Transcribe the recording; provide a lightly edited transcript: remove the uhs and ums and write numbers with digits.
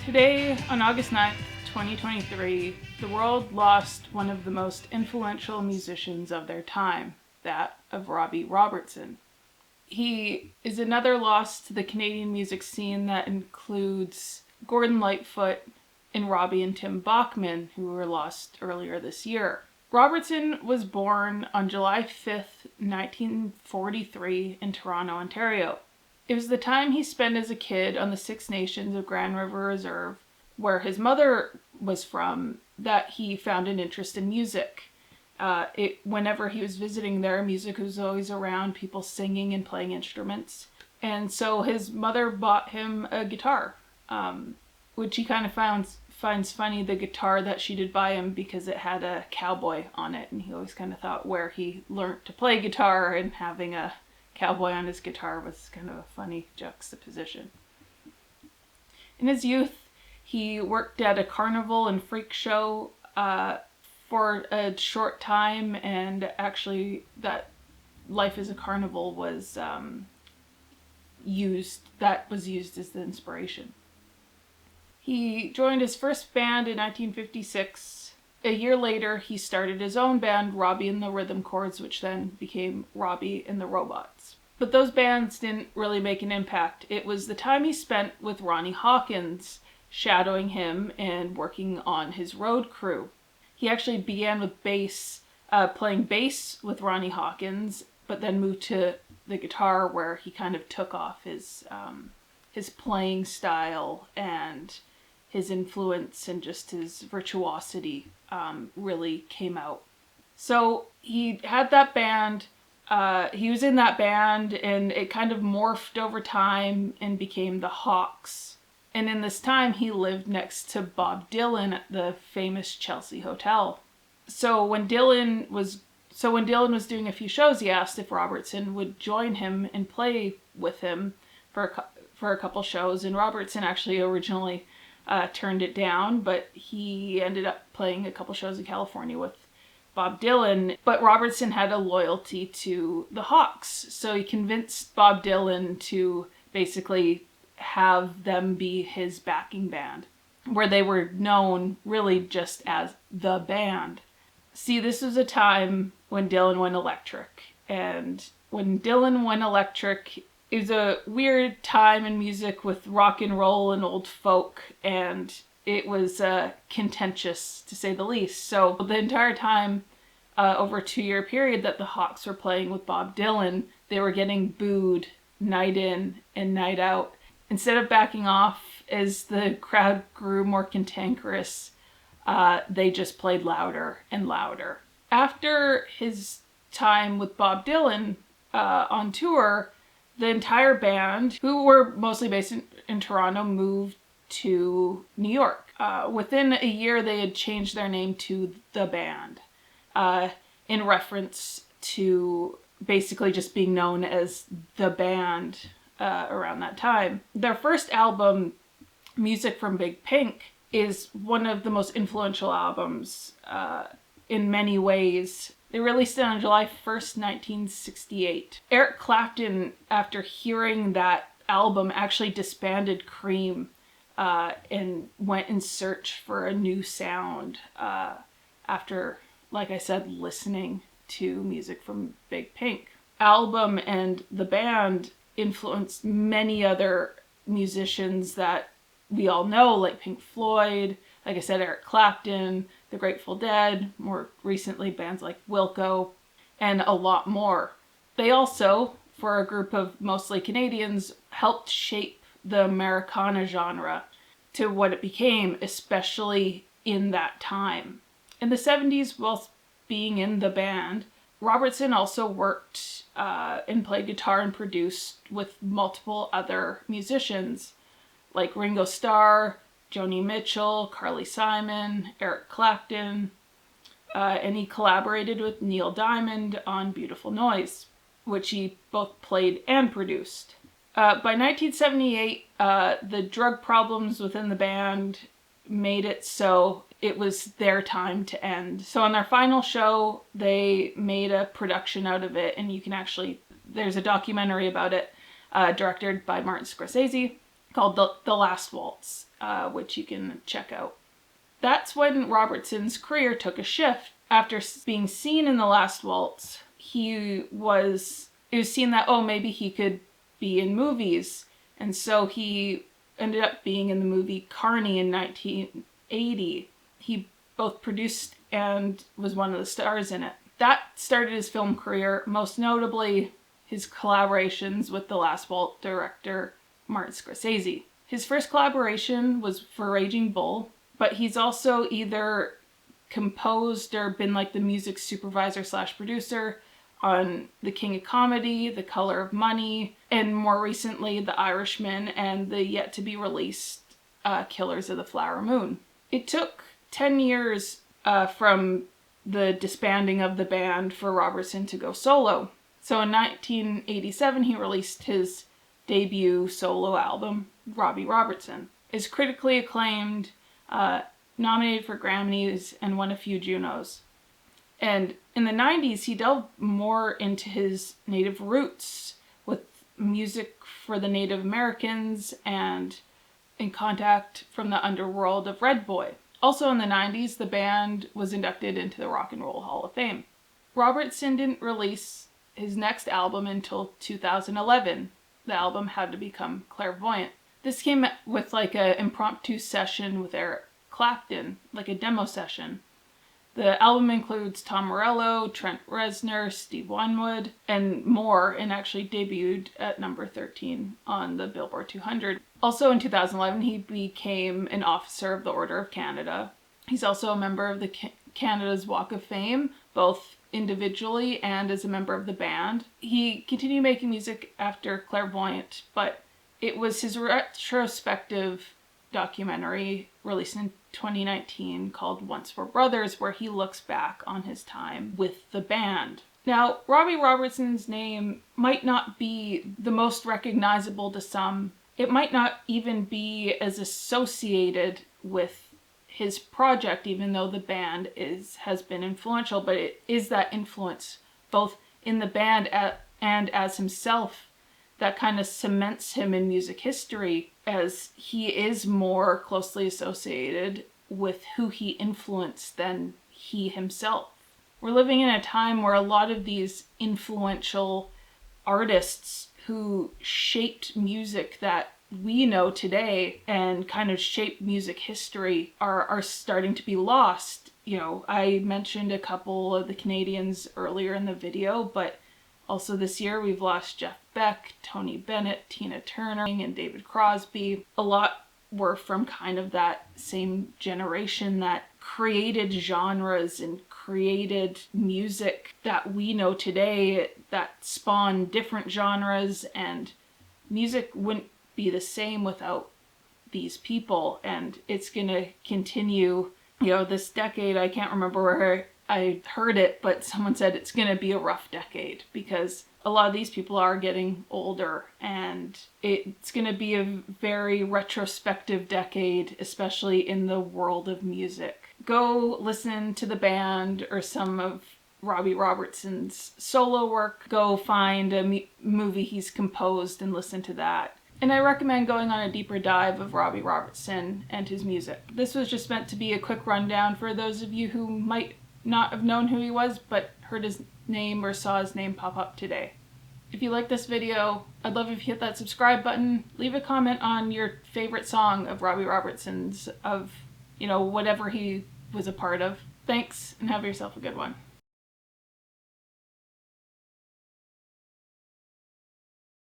Today, on August 9th, 2023, the world lost one of the most influential musicians of their time, that of Robbie Robertson. He is another loss to the Canadian music scene that includes Gordon Lightfoot and Robbie and Tim Bachman, who were lost earlier this year. Robertson was born on July 5th, 1943 in Toronto, Ontario. It was the time he spent as a kid on the Six Nations of Grand River Reserve, where his mother was from, that he found an interest in music. Whenever he was visiting there, music was always around, people singing and playing instruments. And so his mother bought him a guitar, which he kind of finds funny, the guitar that she did buy him, because it had a cowboy on it. And he always kind of thought where he learned to play guitar and having a cowboy on his guitar was kind of a funny juxtaposition. In his youth, he worked at a carnival and freak show for a short time, and actually that life as a carnival was used as the inspiration. He joined his first band in 1956. A year later, he started his own band, Robbie and the Rhythm Chords, which then became Robbie and the Robots. But those bands didn't really make an impact. It was the time he spent with Ronnie Hawkins, shadowing him and working on his road crew. He actually began with playing bass with Ronnie Hawkins, but then moved to the guitar, where he kind of took off his playing style, and his influence and just his virtuosity really came out. So he had that band. He was in that band, and it kind of morphed over time and became the Hawks. And in this time, he lived next to Bob Dylan at the famous Chelsea Hotel. So when Dylan was doing a few shows, he asked if Robertson would join him and play with him for a couple shows. And Robertson actually originally turned it down, but he ended up playing a couple shows in California with Bob Dylan. But Robertson had a loyalty to the Hawks, so he convinced Bob Dylan to basically have them be his backing band, where they were known really just as the band. See, this was a time when Dylan went electric, and when Dylan went electric, it was a weird time in music with rock and roll and old folk, and it was contentious, to say the least. So the entire time, over a 2-year period that the Hawks were playing with Bob Dylan, they were getting booed night in and night out. Instead of backing off as the crowd grew more cantankerous, they just played louder and louder. After his time with Bob Dylan on tour, the entire band, who were mostly based in Toronto, moved to New York. Within a year, they had changed their name to The Band, in reference to basically just being known as The Band around that time. Their first album, Music from Big Pink, is one of the most influential albums in many ways. They released it on July 1st, 1968. Eric Clapton, after hearing that album, actually disbanded Cream and went in search for a new sound after, like I said, listening to Music from Big Pink. Album and the band influenced many other musicians that we all know, like Pink Floyd, like I said, Eric Clapton, the Grateful Dead, more recently bands like Wilco, and a lot more. They also, for a group of mostly Canadians, helped shape the Americana genre to what it became, especially in that time. In the 70s, whilst being in the band, Robertson also worked and played guitar and produced with multiple other musicians like Ringo Starr, Joni Mitchell, Carly Simon, Eric Clapton, and he collaborated with Neil Diamond on Beautiful Noise, which he both played and produced. By 1978, the drug problems within the band made it so it was their time to end. So on their final show, they made a production out of it, and you can actually, there's a documentary about it, directed by Martin Scorsese, called The Last Waltz, which you can check out. That's when Robertson's career took a shift. After being seen in The Last Waltz, it was seen that, oh, maybe he could be in movies. And so he ended up being in the movie Carney in 1980. He both produced and was one of the stars in it. That started his film career, most notably his collaborations with The Last Waltz director Martin Scorsese. His first collaboration was for Raging Bull, but he's also either composed or been like the music supervisor / producer on The King of Comedy, The Color of Money, and more recently The Irishman and the yet to be released Killers of the Flower Moon. It took 10 years from the disbanding of the band for Robertson to go solo. So in 1987 he released his debut solo album, Robbie Robertson. Is critically acclaimed, nominated for Grammys, and won a few Junos. And in the 90s, he delved more into his native roots with music for the Native Americans and In Contact from the Underworld of Red Boy. Also in the 90s, the band was inducted into the Rock and Roll Hall of Fame. Robertson didn't release his next album until 2011. The album had to become Clairvoyant. This came with like an impromptu session with Eric Clapton, like a demo session. The album includes Tom Morello, Trent Reznor, Steve Winwood, and more, and actually debuted at number 13 on the Billboard 200. Also in 2011, he became an officer of the Order of Canada. He's also a member of the Canada's Walk of Fame, both individually and as a member of the band. He continued making music after Clairvoyant, but it was his retrospective documentary released in 2019 called Once Were Brothers, where he looks back on his time with the band. Now, Robbie Robertson's name might not be the most recognizable to some. It might not even be as associated with his project, even though the band has been influential, but it is that influence both in the band and as himself that kind of cements him in music history, as he is more closely associated with who he influenced than he himself. We're living in a time where a lot of these influential artists who shaped music that we know today and kind of shaped music history are starting to be lost. You know, I mentioned a couple of the Canadians earlier in the video, but also this year we've lost Jeff Beck, Tony Bennett, Tina Turner, and David Crosby. A lot were from kind of that same generation that created genres and created music that we know today that spawned different genres, and music wouldn't be the same without these people, and it's gonna continue. You know, this decade, I can't remember where I heard it, but someone said it's gonna be a rough decade because a lot of these people are getting older, and it's gonna be a very retrospective decade, especially in the world of music. Go listen to the band or some of Robbie Robertson's solo work. Go find a movie he's composed and listen to that. And I recommend going on a deeper dive of Robbie Robertson and his music. This was just meant to be a quick rundown for those of you who might not have known who he was, but heard his name or saw his name pop up today. If you like this video, I'd love if you hit that subscribe button. Leave a comment on your favorite song of Robbie Robertson's, of, you know, whatever he was a part of. Thanks, and have yourself a good one.